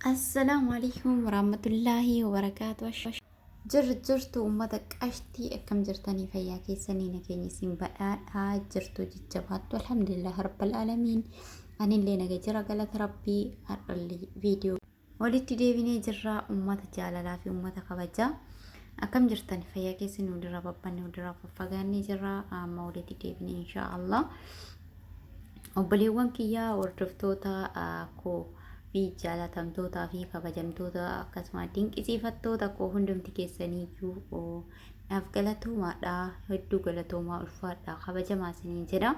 السلام عليكم ورحمة الله وبركاته. جرتو أمتك أشتي أكم جرتني فياكي سنين كيني سنبقى جرتو جتجبات والحمد لله رب العالمين. أنا اللي نجرا قالت ربي اللي فيديو ولدت ديبيني جرا أمة جاللا في أمة خبجة أكم جرتني فياكي سنين ودرا ببني ودرا ففقاني جرا ما ولدت ديبيني إن شاء الله. obboleewwan kiyyaa hordoftoota koo fi jaalatamtootaa fi kabajamtoota akkasuma dinqisiifattoota koo hundumti keessaniiyyuu naaf galatoomaadha, hedduu galatoomaa ulfaadha, kabajamaa isiniin jedha.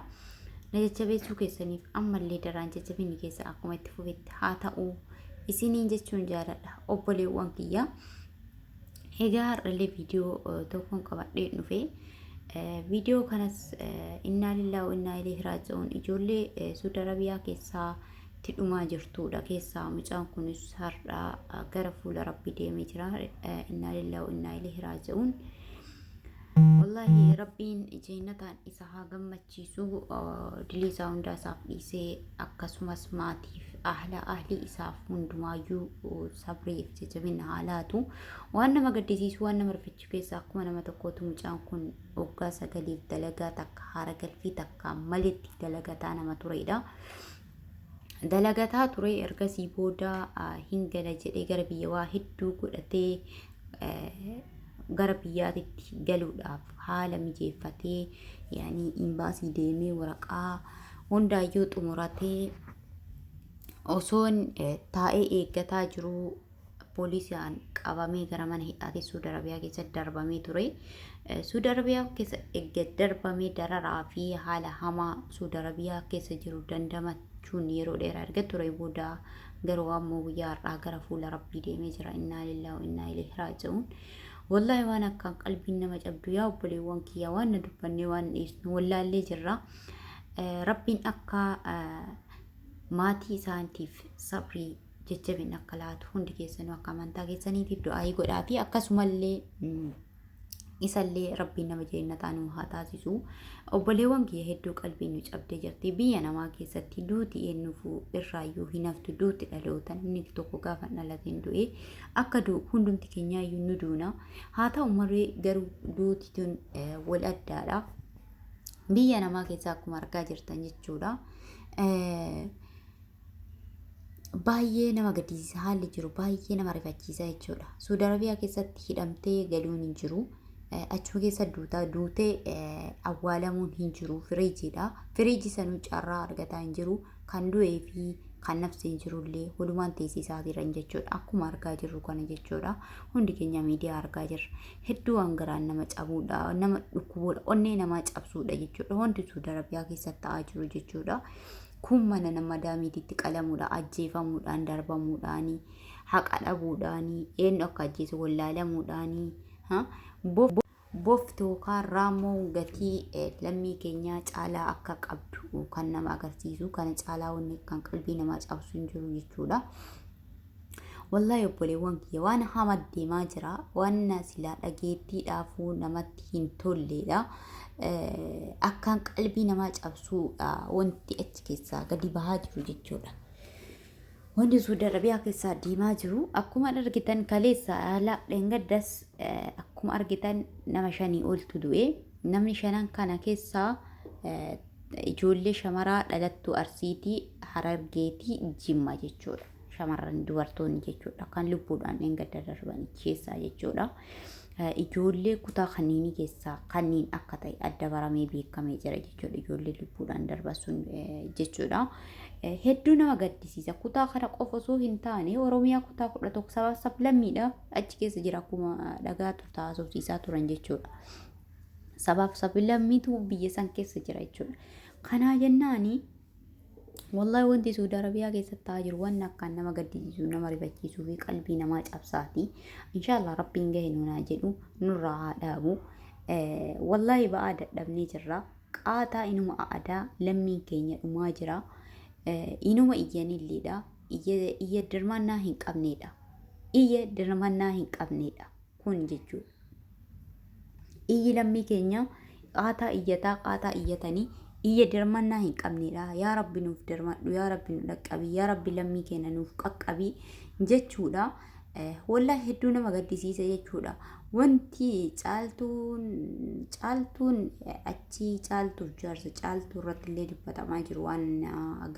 Na jajjabeessuu keessaniif ammallee daraan jajjabinni keessa akkuma itti fufetti haa ta'u isiniin jechuun jaaladha obboleewwan kiyyaa. Egaa har'allee viidiyoo tokkoon qabadhee dhufe. فيديو كانت إنا لله وإنا إليه راجعون إجولي سود عربية كيسا تدوما جرتودا كيسا مجان كونس هر غرفو لربي دي مجرا إنا لله وإنا إليه راجعون. والله ربين جينتان إساها غمتشيسو دليسا وندا ساف ليسي أكسمس ماتيف أهلي إساف مندمايو صبري ججبين حالاتو وانا ما قدسيس وانا مرفتش كيسا أقوانا ما تقوتو مجان كون أوغا ساقليف دلقا تك حارقل في تكا ملت دلقاتانا ما تريدا دلقاتا تري إرقسي بودا هنگلا جدي غربي واحدو قدتي gara biyyaatitti galuudhaaf haala mijeeffatee yaani imbaasii deemee waraqaa hundaayyuu xumuratee osoon taa'ee eeggataa jiru poolisiyaan qabamee gara mana hidhaatti Suudi Arabiyaa keessatti darbamee ture. Suudi Arabiyaa keessa eeggat darbamee dararaa fi haala hamaa Suudi Arabiyaa keessa jiru dandamachuun yeroo dheeraa erga ture booda garuu ammoo guyyaa har'aa gara fuula Rabbii deemee jira. Innaa lillahi wa innaa ilaihi raaji'uun. والله وانا كان قلبي انما جبدو يا وبلي وانكي يا وانا دبني وانا اسم والله اللي جرى ربي اكا ماتي سانتيف صبري ججبين اكلات هندي كيسنو اكا منتا كيسني في دعاي قدافي اكا سمالي إسالي ربي نما جينا تانو هاتاسيسو وبلي وانكي هدو قلبي نوش أبدي جرتي بيانا ما كيستي دوتي إنفو إررايو هنفتو دوتي لالوتان إنك توقو قافنا لكن دوئي أكدو هندوم تكينيا يندونا هاتا أمري غرو دوتي تون والأدارا بيانا ما كيساكو مرقا جرتان جتشودا baay'ee nama gaddisiisa haalli jiru baay'ee nama rifachiisa jechuudha. Suudi Arabiyaa keessatti hidhamtee galuun hin jiru. Achuma keessa duutee awwaalamuun hin jiru. Firiijiidha. Firiiji sanuu carraa argataa hin jiru. Kan du'ee fi kan nafsi hin jirullee walumaan teessisaa jiran jechuudha. Akkuma argaa jirru kana jechuudha. Hundi keenya miidiyaa argaa jirra. Hedduu hangaraan nama cabuudha. Nama dhukkuboodha. Onnee namaa cabsuudha jechuudha. Wanti Suudi Arabiyaa keessatti ta'aa jiru jechuudha. Kun mana nama daamiititti qalamuudha, ajjeefamuudhaan, darbamuudhaani, haqa dhabuudhaani, eenyu akka ajjeese wallaalamuudhaani, bofti yookaan raammoo gatii lammii keenyaa caalaa akka qabdu kan nama agarsiisu, kana caalaa wanni kan qalbii namaa cabsu hin jiru jechuudha. Wallahi obboleewwan kiyya waan hamaa deemaa jira, waan silaa dhageettiidhaafuu namatti hin tolleedha. Akkaan qalbii namaa cabsuudha wanti achi keessaa gadi bahaa jiru jechuudha. Wanti Suudi Arabiyaa keessaa deemaa jiru akkuma argitan kaleessa haala dheengaddas akkuma argitan nama 5 oltu du'e. Namni 5 kana keessaa ijoollee shamaraa dhalattuu Arsiitii, Harargeetii, Jimma jechuudha. Shamarran dubartoonni jechuudha kan lubbuudhaan dheengadda darban keessaa jechuudha. Ijoollee kutaa kanniini keessaa kanniin akka ta'e adda baramee beekamee jira jechuudha. Ijoollee lubbuudhaan darban sun jechuudha. Hedduu nama gaddisiisa. Kutaa kana qofa osoo hin taane Oromiyaa kutaa 11 sababa sablammiidha achi keessa jira akkuma dhagaa taasisuusaa turan jechuudha. Sababa sablammiitu biyya san keessa jira jechuudha. Kana jennaani والله وانتي سعودي عربية كيسة تاجر وانا كان نما قديسو نما رفتيسو في قلبي نما جابساتي إن شاء الله ربي نجهن وناجلو نرى عدابو والله بعد دبني جرا قاتا إنما أعدا لمي كينيا ماجرا إنما إياني اللي دا إيا درمانا هنك أبني دا إيا درمانا هنك أبني دا كون جيجو إيا لمي كينيا قاتا إياتا قاتا إياتاني iyya dirmannaa hin qabnedha. Yaa Rabbi nuuf dirmadhu, yaa Rabbi nu dhaqqabi, yaa Rabbi lammii keenya nuuf qaqqabi jechuudha. Wallahi hedduu nama gaddisiisa jechuudha. Wanti caaltuun achi caaltuuf jaarsa caaltuu irratti illee dubbatamaa jiru waan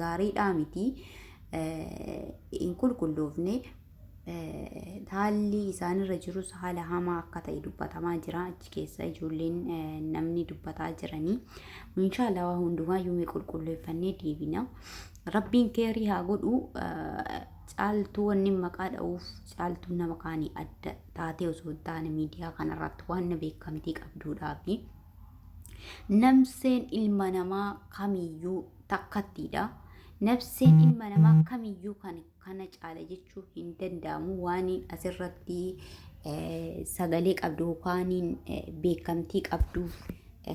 gaariidhaa miti. Hin qulqulloofne haalli isaanirra jirus haala hamaa akka ta'e dubbatamaa jira. Achi keessa ijoolleen namni dubbataa jiranii. Inshaallah waa hundumaayyuu mee qulqulleeffannee deebina. Rabbiin keerii haa godhu. Caaltuu wanni maqaa dha'uuf caaltuu nama kaanii adda taatee osoo hin taane miidiyaa kanarratti waan beekamtii qabduudhaa fi namseen ilma namaa kamiyyuu takkattiidha. Nafseen ilma namaa kamiyyuu kana caala jechuu hin danda'amu. Waan asirratti sagalee qabdu yookaan beekamtii qabduuf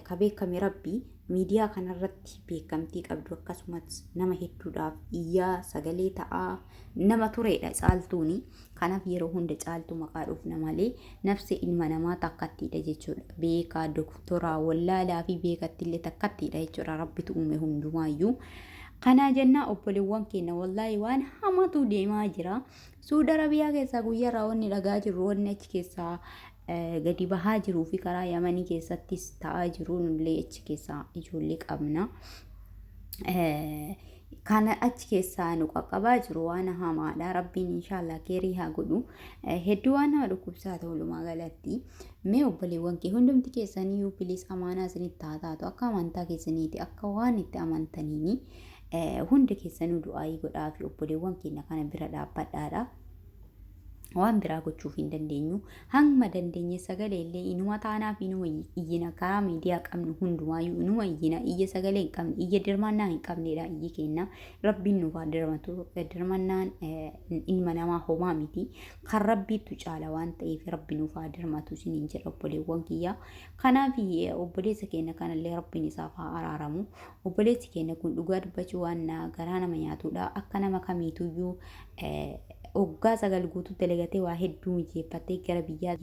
ka beekame Rabbi miidiyaa kanarratti beekamtii qabdu akkasumas nama hedduudhaaf iyyaa sagalee ta'aa nama turedha caaltuuni. Kanaaf yeroo hunda caaltuu maqaa dhufna malee nafsi ilma namaa takkattiidha jechuudha. Beekaa doktoraa wallaalaa fi beekattillee takkattiidha jechuudha. Rabbitu uume hundumaayyuu. Kana jennaa obboleewwan keenya wallahi waan hamaatu deemaa jira. Suudi Arabiyaa keessaa guyyaarraa wanni dhagaa jiru wanni achi keessaa gadi bahaa jiruu fi karaa Yamanii keessattis ta'aa jiru nullee achi keessaa ijoollee qabna. Kana achi keessaa nu qaqqabaa jiru waan hamaadha. Rabbiin inshaallah keerii haa godhu. Hedduu waan nama dhukkubsaa ta'u walumaa galatti. Mee obboleewwan kee hundumti keessanii bilis amaanaa isinitti haa taatu akka amantaa keessaniiti akka waan itti amantaniini. Hundi keessanuu du'aayii godhaa fi obboleewwan keenya kana bira dhaabbadhaadha. Waan biraa gochuuf hin dandeenyu. Hanguma dandeenye sagalee illee inuma taanaa fi inuma iyyina karaa miidiyaa qabnu hundumaayyuu inuma iyyina iyya sagalee hin qabne iyya dirmannaa hin qabnedha iyyi keenya. Rabbiin nuuf haa dirmatu. Dirmannaan ilma namaa homaa miti. Kan Rabbiitu caala waan ta'eef Rabbi nuuf haa dirmatu isiniin jedha obboleewwan kiyya. Kanaaf obboleessa keenya kanallee Rabbiin isaaf haa araaramu. Obboleessi keenya kun dhugaa dubbachuu waan garaa nama nyaatudha. Akka nama kamiituyyuu waggaa 9 guutuu dalagatee waa hedduu mijeeffatee gara biyyaa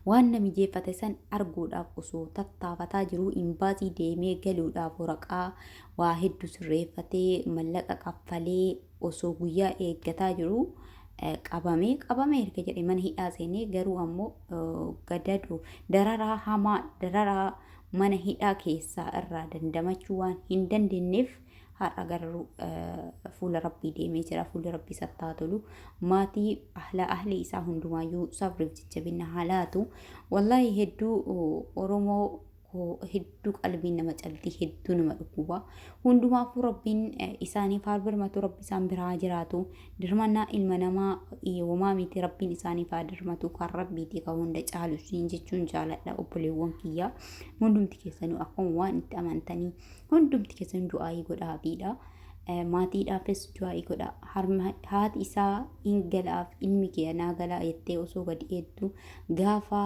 waan na mijeeffate san arguudhaaf osoo tattaafataa jiru imbaasii deemee galuudhaaf waraqaa waa hedduu sirreeffatee mallaqa kaffalee osoo guyyaa eeggataa jiru qabame erga jedhe mana hidhaa seenee garuu ammoo gadadu dararaa hamaa dararaa mana hidhaa keessaa irraa dandamachuu waan hin dandeenyeef har'a garuu fuula Rabbii deemee jira. Fuula Rabbii sattaa tolu maatii ahli isaa hundumaayyuu sabriif jajjabina haalaatu. Wallahi hedduu Oromoo hedduu qalbiin nama cabdi hedduu nama dhukkuba. Hundumaafuu Rabbiin isaaniif haa birmatu Rabbi isaan biraa jiraatu. Dirmannaa ilma namaa homaa miti Rabbiin isaaniif haa dirmatu kan Rabbiiti kan hunda caalu siin jechuun jaaladha obboleewwan kiyya. Hundumti keessanuu akkuma waan itti amantanii hundumti keessanuu du'aayii godhaafiidha. Maatiidhaafis du'aayii godha. Haati isaa hin galaaf ilmi kee naa galaa jettee osoo gadi eeddu gaafa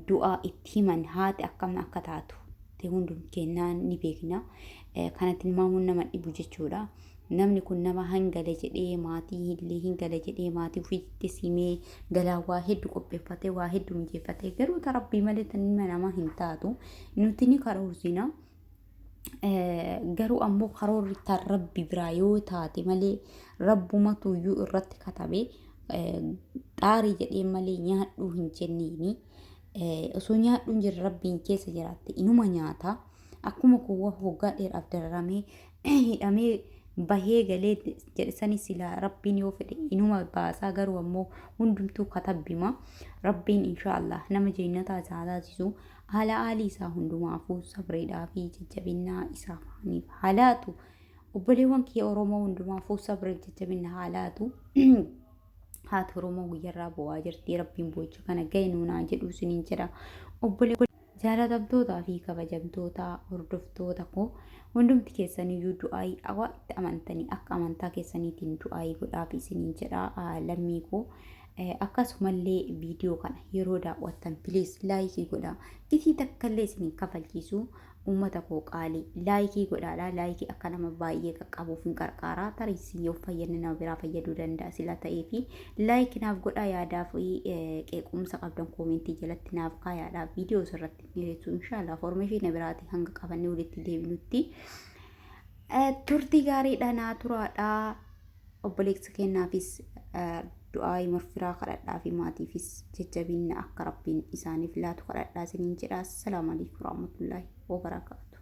du'aa itti himan haati akkam akka taatu te hundum kennaan ni beekna. Kanatti ilmaamuun nama dhibu jechuudha. Namni kun nama hangala jedhee maatii illee hingala jedhee maatii ofiitti simee galaa waa hedduu qopheeffatee waa hedduu mijeeffatee garuu Rabbii malee ilma namaa hin taatu. Nuti ni karoorsina. Garuu ammoo karoorri Rabbi biraa yoo taate malee Rabbumatu iyyuu irratti katabe xaarii jedhee malee nyaadhuu hin jenneeni. Osoo nyaadhuun jirre Rabbiin keessa jiraatte inuma nyaata. Akkuma kuwwa hoggaa dheeraaf dararamee hidhamee bahee galee jedhesanii silaa Rabbiin yoo fedhe inuma baasaa garuu ammoo hundumtuu katabbima. Rabbiin inshaallah nama jeennataa isaa taasisu haala aalii isaa hundumaafuu sabreedhaa fi jajjabinaa isaa faaniif haalaatu. Obboleewwan kiyya Oromoo hundumaafuu sabreef jajjabinaa haalaatu. Haati Oromoo guyyaarraa bo'aa jirti. Rabbiin boocha kana ga'e nuunaa jedhu isiniin jedha. Obboleewwan jaalatamtootaa fi kabajamtoota hordoftoota koo hundumti keessaniyyuu du'aayii awwaa itti amantanii akka amantaa keessaniitiin du'aayii godhaaf isiniin jedha. Lammii koo akkasumallee viidiyoo kana yeroo daawwattan please laayikii godhaa. Gitii takkallee isiniin kafalchiisu ummata koo qaalii laayikii godhaadha. Laayikii akka nama baay'ee qaqqabuuf hin qarqaaraa tarii yoo fayyadne nama biraa fayyaduu danda'a sila ta'ee fi laayikii naaf godhaa. Yaadaa fi qeequmsa qabdan koomentii jalatti naaf kaayaadha. Viidiyoo irratti dhiyeessu inshaallah formeeshinii biraatii hanga qabannee walitti deebinutti turtii gaariidha naa turaadha. Obboleessa kennaafis du'aa marfiraa kadhadhaa fi maatiifis jajjabinna akka rabbiin isaaniif laatu kadhadhaa isiniin jedha. Assalaamu alaykum warahmatullaahi wabarakaatu.